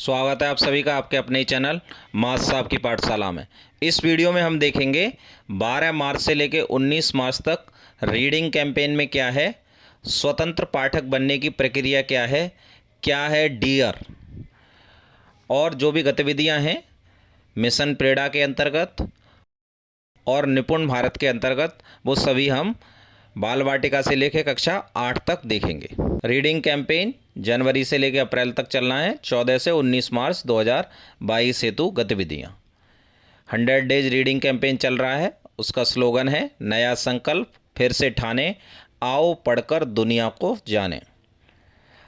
स्वागत है आप सभी का आपके अपने ही चैनल मास साहब की पाठशाला में। इस वीडियो में हम देखेंगे 12 मार्च से लेकर 19 मार्च तक रीडिंग कैंपेन में क्या है, स्वतंत्र पाठक बनने की प्रक्रिया क्या है डियर, और जो भी गतिविधियां हैं मिशन प्रेरणा के अंतर्गत और निपुण भारत के अंतर्गत वो सभी हम बाल वाटिका से लेकर कक्षा 8 तक देखेंगे। रीडिंग कैंपेन जनवरी से लेकर अप्रैल तक चलना है। 14 से 19 मार्च 2022 हेतु गतिविधियां। 100 डेज रीडिंग कैंपेन चल रहा है। उसका स्लोगन है नया संकल्प फिर से ठाने, आओ पढ़कर दुनिया को जाने।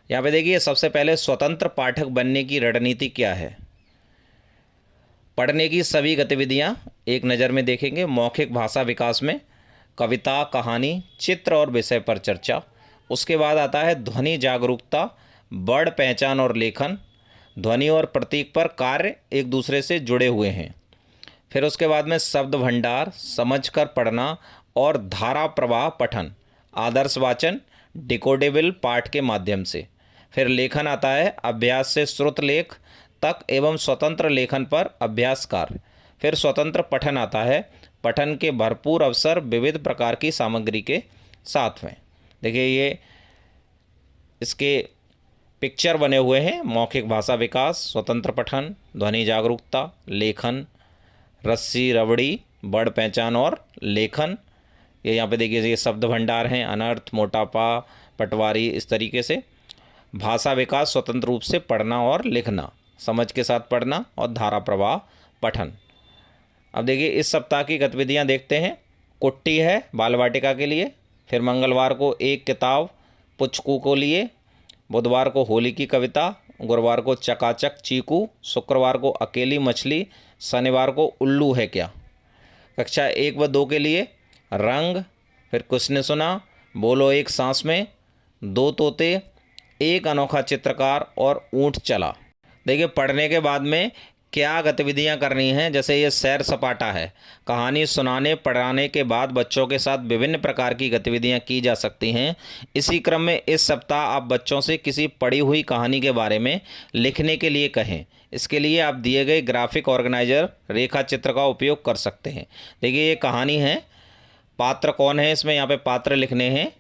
यहाँ पे देखिए, सबसे पहले स्वतंत्र पाठक बनने की रणनीति क्या है। पढ़ने की सभी गतिविधियां एक नज़र में देखेंगे। मौखिक भाषा विकास में कविता, कहानी, चित्र और विषय पर चर्चा। उसके बाद आता है ध्वनि जागरूकता, वर्ड पहचान और लेखन। ध्वनि और प्रतीक पर कार्य एक दूसरे से जुड़े हुए हैं। फिर उसके बाद में शब्द भंडार, समझकर पढ़ना और धारा प्रवाह पठन, आदर्श वाचन, डिकोडेबल पाठ के माध्यम से। फिर लेखन आता है अभ्यास से श्रुत लेख तक एवं स्वतंत्र लेखन पर अभ्यास कार्य। फिर स्वतंत्र पठन आता है, पठन के भरपूर अवसर विविध प्रकार की सामग्री के साथ में। देखिए, ये इसके पिक्चर बने हुए हैं। मौखिक भाषा विकास, स्वतंत्र पठन, ध्वनि जागरूकता, लेखन, रस्सी रबड़ी, वर्ड पहचान और लेखन। ये यहाँ पे देखिए, ये शब्द भंडार हैं, अनर्थ, मोटापा, पटवारी, इस तरीके से। भाषा विकास स्वतंत्र रूप से पढ़ना और लिखना, समझ के साथ पढ़ना और धारा प्रवाह पठन। अब देखिए, इस सप्ताह की गतिविधियां देखते हैं। कुट्टी है बाल वाटिका के लिए। फिर मंगलवार को एक किताब पुचकू को लिए, बुधवार को होली की कविता, गुरुवार को चकाचक चीकू, शुक्रवार को अकेली मछली, शनिवार को उल्लू है क्या। कक्षा 1 व 2 के लिए रंग, फिर किसने सुना, बोलो एक सांस में, दो तोते, एक अनोखा चित्रकार और ऊंट चला। देखिए, पढ़ने के बाद में क्या गतिविधियां करनी हैं। जैसे ये सैर सपाटा है, कहानी सुनाने पढ़ाने के बाद बच्चों के साथ विभिन्न प्रकार की गतिविधियां की जा सकती हैं। इसी क्रम में इस सप्ताह आप बच्चों से किसी पढ़ी हुई कहानी के बारे में लिखने के लिए कहें। इसके लिए आप दिए गए ग्राफिक ऑर्गेनाइजर रेखा चित्र का उपयोग कर सकते हैं। देखिए, ये कहानी है, पात्र कौन है इसमें, यहाँ पे पात्र लिखने हैं।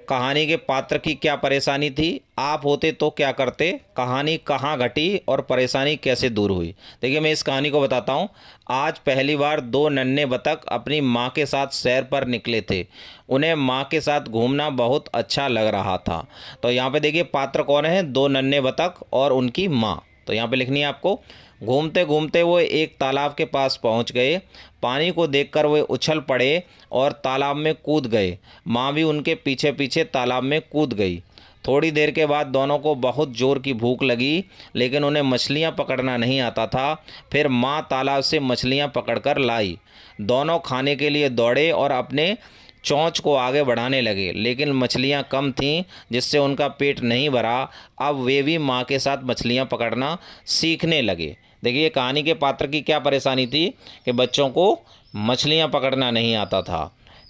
कहानी के पात्र की क्या परेशानी थी, आप होते तो क्या करते, कहानी कहाँ घटी और परेशानी कैसे दूर हुई। देखिए, मैं इस कहानी को बताता हूँ। आज पहली बार 2 नन्हे बतख अपनी माँ के साथ सैर पर निकले थे। उन्हें माँ के साथ घूमना बहुत अच्छा लग रहा था। तो यहाँ पे देखिए, पात्र कौन है, 2 नन्हे बतख और उनकी माँ। तो यहाँ पे लिखनी है आपको। घूमते घूमते वो एक तालाब के पास पहुंच गए। पानी को देखकर वे उछल पड़े और तालाब में कूद गए। माँ भी उनके पीछे पीछे तालाब में कूद गई। थोड़ी देर के बाद दोनों को बहुत ज़ोर की भूख लगी, लेकिन उन्हें मछलियाँ पकड़ना नहीं आता था। फिर माँ तालाब से मछलियाँ पकड़कर लाई। दोनों खाने के लिए दौड़े और अपने चोंच को आगे बढ़ाने लगे, लेकिन मछलियाँ कम थीं, जिससे उनका पेट नहीं भरा। अब वे भी माँ के साथ मछलियाँ पकड़ना सीखने लगे। देखिए, कहानी के पात्र की क्या परेशानी थी कि बच्चों को मछलियाँ पकड़ना नहीं आता था।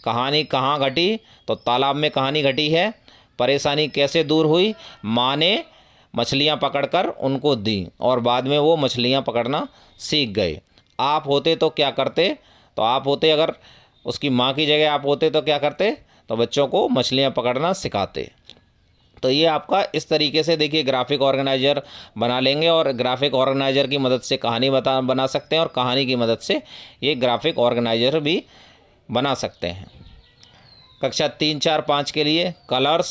कहानी कहाँ घटी, तो तालाब में कहानी घटी है। परेशानी कैसे दूर हुई, माँ ने मछलियाँ पकड़कर उनको दी और बाद में वो मछलियाँ पकड़ना सीख गए। आप होते तो क्या करते, तो आप होते, अगर उसकी माँ की जगह आप होते तो क्या करते, तो बच्चों को मछलियाँ पकड़ना सिखाते। तो ये आपका इस तरीके से देखिए ग्राफिक ऑर्गेनाइजर बना लेंगे और ग्राफिक ऑर्गेनाइजर की मदद से कहानी बना सकते हैं और कहानी की मदद से ये ग्राफिक ऑर्गेनाइजर भी बना सकते हैं। कक्षा 3, 4, 5 के लिए कलर्स,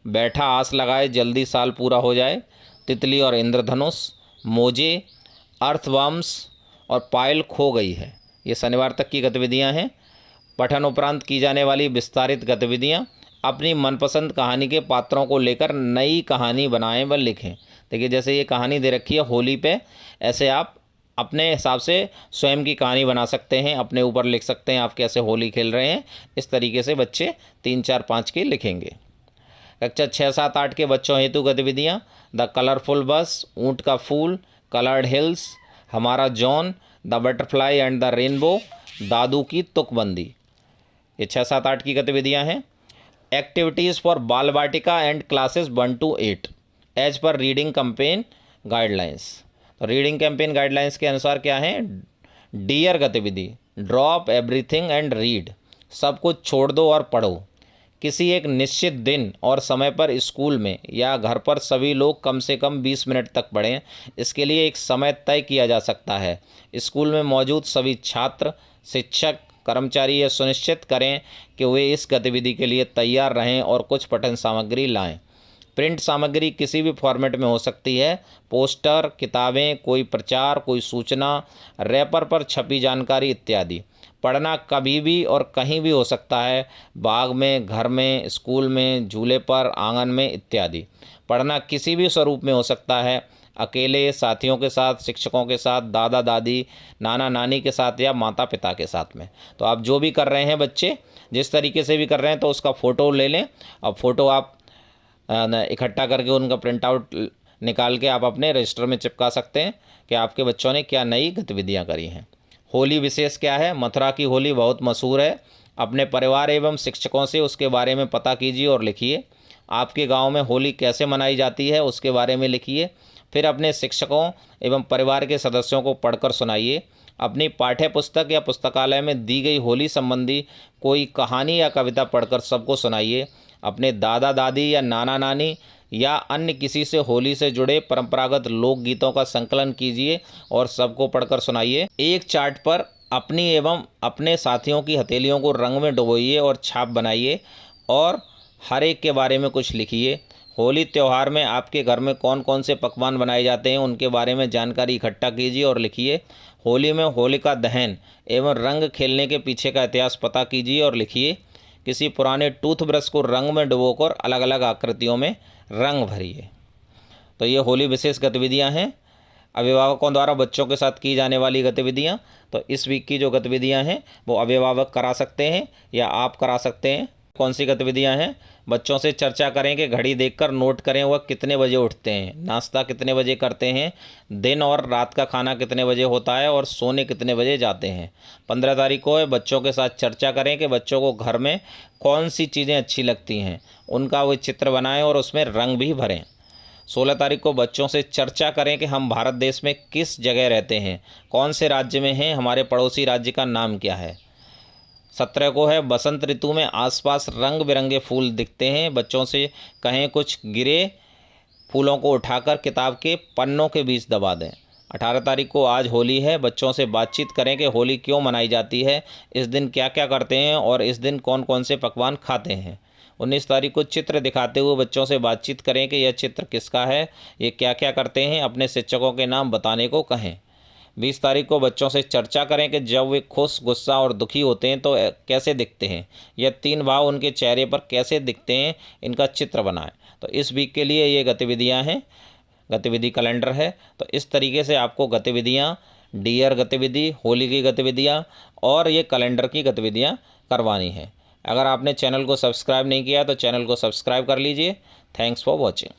बैठा आस लगाए जल्दी साल पूरा हो जाए, तितली और इंद्रधनुष, मोजे, अर्थवर्म्स और पायल खो गई है। ये शनिवार तक की गतिविधियां हैं। पठन उपरांत की जाने वाली विस्तारित गतिविधियां, अपनी मनपसंद कहानी के पात्रों को लेकर नई कहानी बनाएं व लिखें। देखिए, जैसे ये कहानी दे रखी है होली पे, ऐसे आप अपने हिसाब से स्वयं की कहानी बना सकते हैं, अपने ऊपर लिख सकते हैं आप कैसे होली खेल रहे हैं। इस तरीके से बच्चे 3, 4, 5 के लिखेंगे। कक्षा 6, 7, 8 के बच्चों हेतु गतिविधियाँ द कलरफुल बस, ऊँट का फूल, कलर्ड हिल्स, हमारा John, the butterfly and the rainbow, दादू की तुकबंदी। ये 6, 7, 8 की गतिविधियाँ हैं। Activities for Bal Vatika and classes 1 to 8 as per reading campaign guidelines. तो रीडिंग कैंपेन गाइडलाइंस के अनुसार क्या है? डियर गतिविधि, ड्रॉप एवरीथिंग एंड रीड, सब कुछ छोड़ दो और पढ़ो। किसी एक निश्चित दिन और समय पर स्कूल में या घर पर सभी लोग कम से कम 20 मिनट तक पढ़ें। इसके लिए एक समय तय किया जा सकता है। स्कूल में मौजूद सभी छात्र, शिक्षक, कर्मचारी यह सुनिश्चित करें कि वे इस गतिविधि के लिए तैयार रहें और कुछ पठन सामग्री लाएं। प्रिंट सामग्री किसी भी फॉर्मेट में हो सकती है। पोस्टर, किताबें, कोई प्रचार, कोई सूचना, रैपर पर छपी जानकारी इत्यादि। पढ़ना कभी भी और कहीं भी हो सकता है, बाग में, घर में, स्कूल में, झूले पर, आंगन में इत्यादि। पढ़ना किसी भी स्वरूप में हो सकता है, अकेले, साथियों के साथ, शिक्षकों के साथ, दादा दादी, नाना नानी के साथ या माता पिता के साथ में। तो आप जो भी कर रहे हैं बच्चे, जिस तरीके से भी कर रहे हैं, तो उसका फ़ोटो ले लें। अब फ़ोटो आप इकट्ठा करके उनका प्रिंट आउट निकाल के आप अपने रजिस्टर में चिपका सकते हैं कि आपके बच्चों ने क्या नई गतिविधियां करी हैं। होली विशेष क्या है? मथुरा की होली बहुत मशहूर है। अपने परिवार एवं शिक्षकों से उसके बारे में पता कीजिए और लिखिए। आपके गांव में होली कैसे मनाई जाती है उसके बारे में लिखिए। फिर अपने शिक्षकों एवं परिवार के सदस्यों को पढ़कर सुनाइए। अपनी पाठ्य पुस्तक या पुस्तकालय में दी गई होली संबंधी कोई कहानी या कविता पढ़कर सबको सुनाइए। अपने दादा दादी या नाना नानी या अन्य किसी से होली से जुड़े परंपरागत लोकगीतों का संकलन कीजिए और सबको पढ़कर सुनाइए। एक चार्ट पर अपनी एवं अपने साथियों की हथेलियों को रंग में डुबोइए और छाप बनाइए और हर एक के बारे में कुछ लिखिए। होली त्यौहार में आपके घर में कौन कौन से पकवान बनाए जाते हैं उनके बारे में जानकारी इकट्ठा कीजिए और लिखिए। होली में होलिका दहन एवं रंग खेलने के पीछे का इतिहास पता कीजिए और लिखिए। किसी पुराने टूथब्रश को रंग में डुबोकर अलग अलग आकृतियों में रंग भरिए। तो ये होली विशेष गतिविधियां हैं, अभिभावकों द्वारा बच्चों के साथ की जाने वाली गतिविधियां। तो इस वीक की जो गतिविधियां हैं वो अभिभावक करा सकते हैं या आप करा सकते हैं। कौन सी गतिविधियां हैं? बच्चों से चर्चा करें कि घड़ी देखकर नोट करें वह कितने बजे उठते हैं, नाश्ता कितने बजे करते हैं, दिन और रात का खाना कितने बजे होता है और सोने कितने बजे जाते हैं। 15 तारीख को बच्चों के साथ चर्चा करें कि बच्चों को घर में कौन सी चीज़ें अच्छी लगती हैं, उनका वो चित्र बनाएं और उसमें रंग भी भरें। 16 तारीख को बच्चों से चर्चा करें कि हम भारत देश में किस जगह रहते हैं, कौन से राज्य में हैं, हमारे पड़ोसी राज्य का नाम क्या है। 17 को है बसंत ऋतु में आसपास रंग बिरंगे फूल दिखते हैं। बच्चों से कहें कुछ गिरे फूलों को उठाकर किताब के पन्नों के बीच दबा दें। 18 तारीख को आज होली है। बच्चों से बातचीत करें कि होली क्यों मनाई जाती है, इस दिन क्या क्या करते हैं और इस दिन कौन कौन से पकवान खाते हैं। 19 तारीख को चित्र दिखाते हुए बच्चों से बातचीत करें कि यह चित्र किसका है, ये क्या क्या करते हैं, अपने शिक्षकों के नाम बताने को कहें। 20 तारीख को बच्चों से चर्चा करें कि जब वे खुश, गुस्सा और दुखी होते हैं तो कैसे दिखते हैं, यह 3 भाव उनके चेहरे पर कैसे दिखते हैं, इनका चित्र बनाएं। तो इस वीक के लिए ये गतिविधियां हैं, गतिविधि कैलेंडर है। तो इस तरीके से आपको गतिविधियां, डियर गतिविधि, होली की गतिविधियां और ये कैलेंडर की गतिविधियां करवानी है। अगर आपने चैनल को सब्सक्राइब नहीं किया तो चैनल को सब्सक्राइब कर लीजिए। Thanks for watching.